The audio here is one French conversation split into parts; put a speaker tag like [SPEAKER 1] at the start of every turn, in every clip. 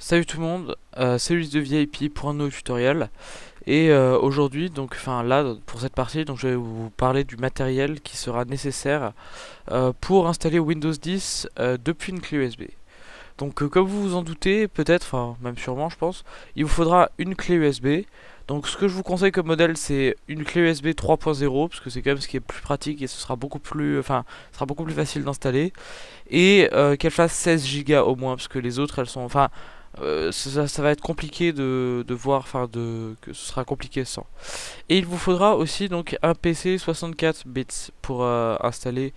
[SPEAKER 1] Salut tout le monde, c'est Ulysse de VIP pour un nouveau tutoriel. Et aujourd'hui, donc, enfin là, pour cette partie, donc je vais vous parler du matériel qui sera nécessaire pour installer Windows 10 depuis une clé USB. Donc comme vous vous en doutez, peut-être, enfin même sûrement je pense, il vous faudra une clé USB. Donc ce que je vous conseille comme modèle, c'est une clé USB 3.0 parce que c'est quand même ce qui est plus pratique et ce sera beaucoup plus, ce sera beaucoup plus facile d'installer. Et qu'elle fasse 16 Go au moins parce que les autres elles sont, ça va être compliqué de voir, que ce sera compliqué sans. Et il vous faudra aussi donc un PC 64 bits pour installer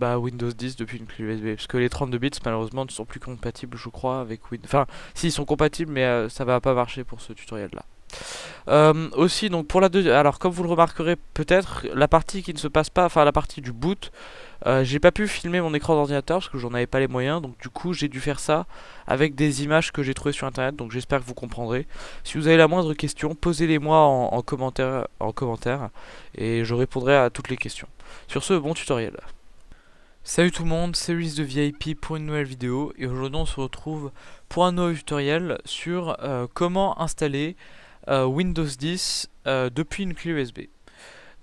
[SPEAKER 1] Windows 10 depuis une clé USB. Parce que les 32 bits malheureusement ne sont plus compatibles, je crois, avec Windows. Enfin, si, ils sont compatibles, mais ça va pas marcher pour ce tutoriel là. Aussi, donc pour la deuxième, alors comme vous le remarquerez peut-être, la partie qui ne se passe pas, enfin la partie du boot, j'ai pas pu filmer mon écran d'ordinateur parce que j'en avais pas les moyens, donc du coup j'ai dû faire ça avec des images que j'ai trouvées sur internet, donc j'espère que vous comprendrez. Si vous avez la moindre question, posez-les moi en commentaire et je répondrai à toutes les questions. Sur ce, bon tutoriel. Salut tout le monde, c'est Ulysse de VIP pour une nouvelle vidéo et aujourd'hui on se retrouve pour un nouveau tutoriel sur comment installer Windows 10 depuis une clé USB.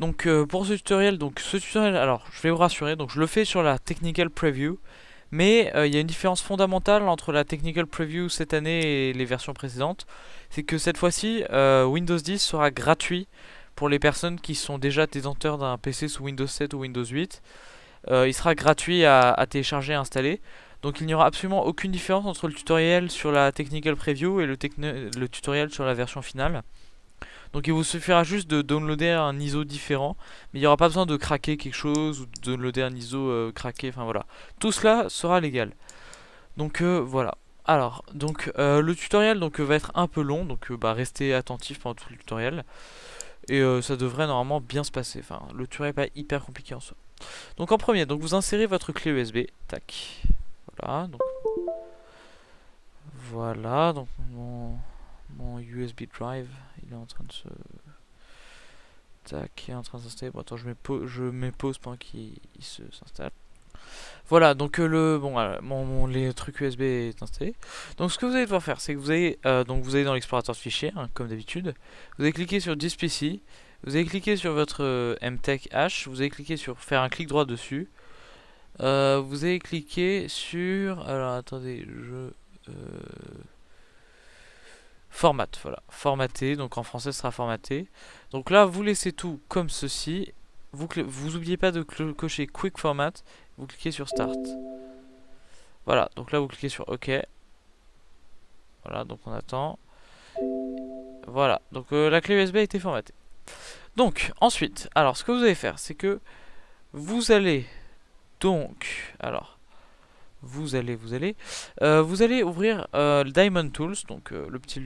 [SPEAKER 1] Donc pour ce tutoriel, alors je vais vous rassurer, donc je le fais sur la Technical Preview, mais il y a une différence fondamentale entre la Technical Preview cette année et les versions précédentes, c'est que cette fois-ci Windows 10 sera gratuit pour les personnes qui sont déjà détenteurs d'un PC sous Windows 7 ou Windows 8. Il sera gratuit à télécharger et installer. Donc il n'y aura absolument aucune différence entre le tutoriel sur la Technical Preview et le tutoriel sur la version finale. Donc il vous suffira juste de downloader un ISO différent, mais il n'y aura pas besoin de craquer quelque chose ou de downloader un ISO craqué, enfin voilà. Tout cela sera légal. Donc voilà. Alors, donc le tutoriel va être un peu long, donc restez attentif pendant tout le tutoriel. Et ça devrait normalement bien se passer. Enfin, le tutoriel n'est pas hyper compliqué en soi. Donc en premier, donc vous insérez votre clé USB. Tac. Voilà, donc mon USB drive, il est en train de se... Tac, il est en train de s'installer. Bon, attends, je mets pause pendant qu'il s'installe. Voilà, donc les trucs USB est installé. Donc ce que vous allez devoir faire, c'est que vous allez dans l'explorateur de fichiers, hein, comme d'habitude. Vous allez cliquer sur This PC. Vous allez cliquer sur votre MTech H. Vous allez cliquer sur faire un clic droit dessus. Vous allez cliquer sur... Alors attendez, format, voilà, formaté, donc en français ce sera formaté. Donc là, vous laissez tout comme ceci. Vous oubliez pas de cocher Quick Format. Vous cliquez sur Start. Voilà, donc là vous cliquez sur OK. Voilà, donc on attend. Voilà, donc la clé USB a été formatée. Donc ensuite, alors ce que vous allez faire, c'est que vous allez alors vous allez ouvrir le Diamond Tools, donc le petit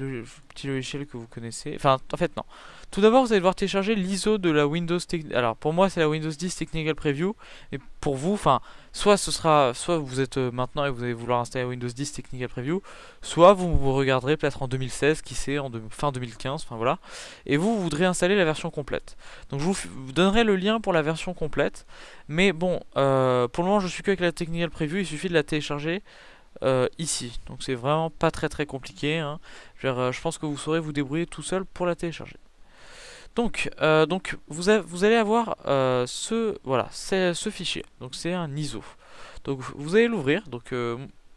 [SPEAKER 1] logiciel que vous connaissez. Enfin, en fait, non. Tout d'abord, vous allez devoir télécharger l'ISO de la Windows. Alors, pour moi, c'est la Windows 10 Technical Preview. Et pour vous, enfin, soit vous êtes maintenant et vous allez vouloir installer Windows 10 Technical Preview, soit vous regarderez peut-être en 2016, qui sait, fin 2015, enfin voilà. Et vous voudrez installer la version complète. Donc, je vous donnerai le lien pour la version complète. Mais bon, pour le moment, je suis que avec la Technical Preview. Il suffit de la télécharger ici. Donc c'est vraiment pas très compliqué, hein. Je pense que vous saurez vous débrouiller tout seul pour la télécharger. Donc vous allez avoir ce fichier. Donc c'est un ISO. Donc vous allez l'ouvrir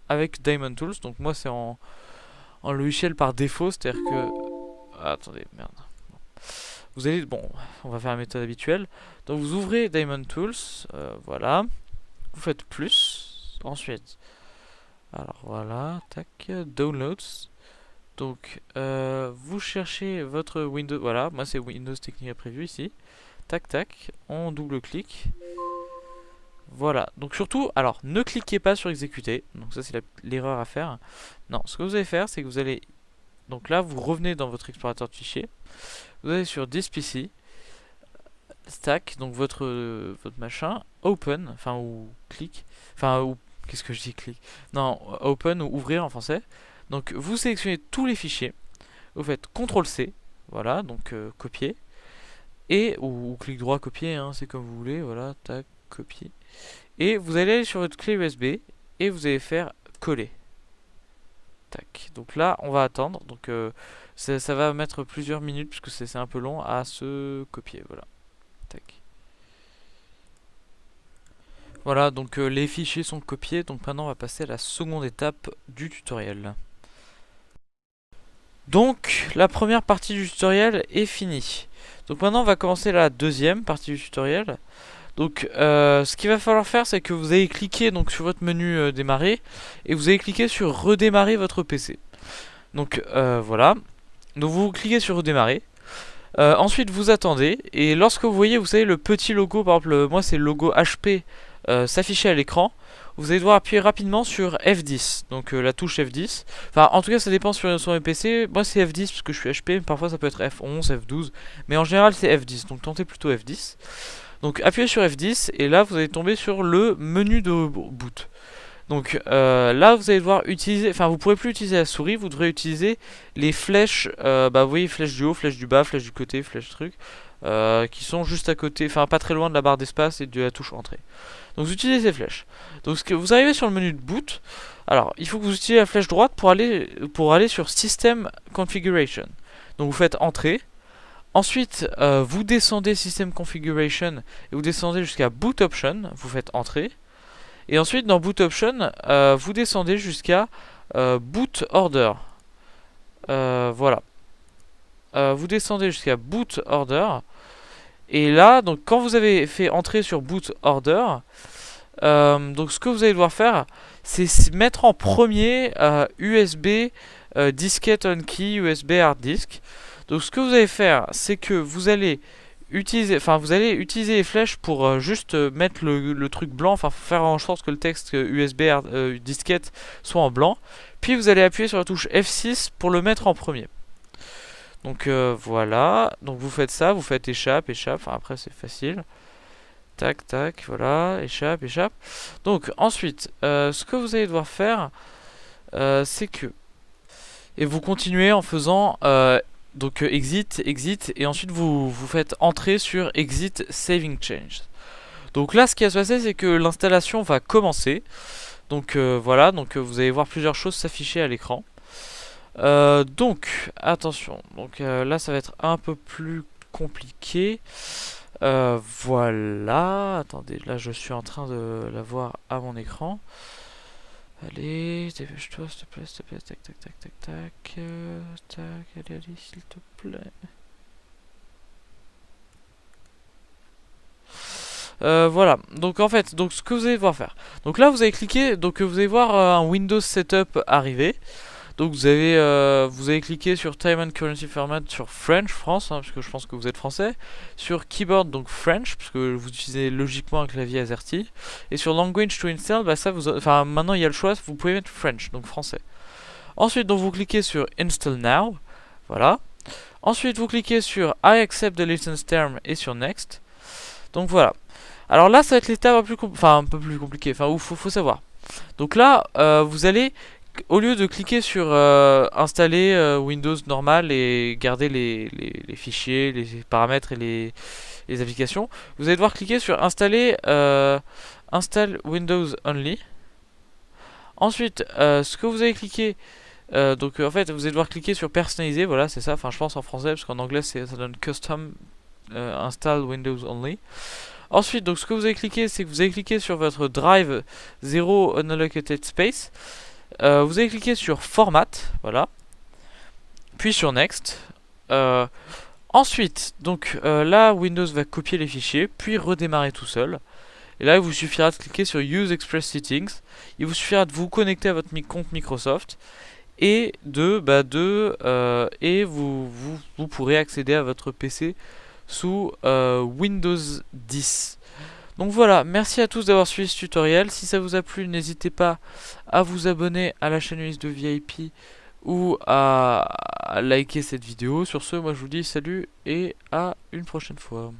[SPEAKER 1] avec Diamond Tools. Donc moi c'est en logiciel par défaut, c'est-à-dire que attendez, merde. On va faire la méthode habituelle. Donc vous ouvrez Diamond Tools, voilà. Vous faites plus. Ensuite, alors voilà, tac, Downloads. Donc vous cherchez votre Windows, voilà, moi c'est Windows Technical Preview ici. Tac tac, on double-clique. Voilà, donc surtout, alors ne cliquez pas sur exécuter. Donc ça c'est l'erreur à faire. Non, ce que vous allez faire, c'est que vous allez... Donc là, vous revenez dans votre explorateur de fichiers. Vous allez sur This PC. Stack, donc votre machin, open, enfin ou clic, enfin ou qu'est-ce que je dis clic, non, open ou ouvrir en français. Donc vous sélectionnez tous les fichiers, vous faites CTRL C, voilà, donc copier, et ou clic droit copier, hein, c'est comme vous voulez, voilà, tac, copier, et vous allez aller sur votre clé USB et vous allez faire coller. Tac. Donc là, on va attendre. Donc ça va mettre plusieurs minutes puisque c'est un peu long à se copier. Voilà. Tac. Voilà, donc les fichiers sont copiés. Donc maintenant, on va passer à la seconde étape du tutoriel. Donc la première partie du tutoriel est finie. Donc maintenant, on va commencer la deuxième partie du tutoriel. Donc ce qu'il va falloir faire, c'est que vous allez cliquer donc sur votre menu démarrer et vous allez cliquer sur redémarrer votre PC. Donc voilà. Donc vous cliquez sur redémarrer. Ensuite vous attendez et lorsque vous voyez, vous savez, le petit logo, par exemple moi c'est le logo HP s'afficher à l'écran, vous allez devoir appuyer rapidement sur F10, donc la touche F10. Enfin en tout cas ça dépend sur mes PC, moi c'est F10 parce que je suis HP, mais parfois ça peut être F11, F12, mais en général c'est F10, donc tentez plutôt F10. Donc appuyez sur F10 et là vous allez tomber sur le menu de boot. Donc là vous allez devoir utiliser, enfin vous pourrez plus utiliser la souris, vous devrez utiliser les flèches, vous voyez, flèches du haut, flèches du bas, flèches du côté, flèches truc, qui sont juste à côté, enfin pas très loin de la barre d'espace et de la touche entrée. Donc vous utilisez ces flèches. Donc vous arrivez sur le menu de boot, alors il faut que vous utilisez la flèche droite pour aller sur System Configuration. Donc vous faites entrée. Ensuite, vous descendez System Configuration et vous descendez jusqu'à Boot Option, vous faites entrée. Et ensuite, dans Boot Option, vous descendez jusqu'à Boot Order. Voilà. Vous descendez jusqu'à Boot Order. Et là, donc quand vous avez fait entrer sur Boot Order, donc ce que vous allez devoir faire, c'est mettre en premier USB Disket on Key, USB Hard Disk. Donc ce que vous allez faire, c'est que vous allez utiliser les flèches pour juste mettre le truc blanc, enfin faire en sorte que le texte USB disquette soit en blanc. Puis vous allez appuyer sur la touche F6 pour le mettre en premier. Donc voilà, donc vous faites ça, vous faites échappe, enfin après c'est facile. Tac, tac, voilà, échappe. Donc ensuite, ce que vous allez devoir faire, c'est que... Et vous continuez en faisant... donc exit, et ensuite vous faites entrer sur exit saving change. Donc là ce qui va se passer, c'est que l'installation va commencer. Donc voilà, donc vous allez voir plusieurs choses s'afficher à l'écran. Donc attention, donc là ça va être un peu plus compliqué. Voilà, attendez, là je suis en train de la voir à mon écran. Allez, dépêche-toi, s'il te plaît, tac, tac, tac, tac, tac, tac, allez, s'il te plaît. Voilà, donc en fait, donc ce que vous allez devoir faire. Donc là, vous allez cliquer, donc vous allez voir un Windows Setup arriver. Donc vous allez cliquer sur Time and Currency Format sur French, France, hein, parce que je pense que vous êtes français. Sur Keyboard, donc French, parce que vous utilisez logiquement un clavier AZERTY. Et sur Language to Install, bah ça enfin maintenant il y a le choix, vous pouvez mettre French, donc français. Ensuite, donc vous cliquez sur Install Now, voilà. Ensuite, vous cliquez sur I accept the license term et sur Next. Donc voilà. Alors là, ça va être l'étape un peu plus compliquée, enfin où faut savoir. Donc là, vous allez, au lieu de cliquer sur installer Windows normal et garder les fichiers, les paramètres et les applications, vous allez devoir cliquer sur installer Install Windows Only. Ensuite, ce que vous allez cliquer, donc en fait vous allez devoir cliquer sur personnaliser, voilà c'est ça, enfin je pense en français parce qu'en anglais ça donne Custom Install Windows Only. Ensuite, donc ce que vous allez cliquer, c'est que vous allez cliquer sur votre drive 0 unallocated space. Vous allez cliquer sur Format, voilà. Puis sur Next. Ensuite, donc là, Windows va copier les fichiers, puis redémarrer tout seul. Et là, il vous suffira de cliquer sur Use Express Settings. Il vous suffira de vous connecter à votre compte Microsoft. Et vous pourrez accéder à votre PC sous Windows 10. Donc voilà, merci à tous d'avoir suivi ce tutoriel. Si ça vous a plu, n'hésitez pas à vous abonner à la chaîne Ulysse de VIP ou à liker cette vidéo. Sur ce, moi je vous dis salut et à une prochaine fois.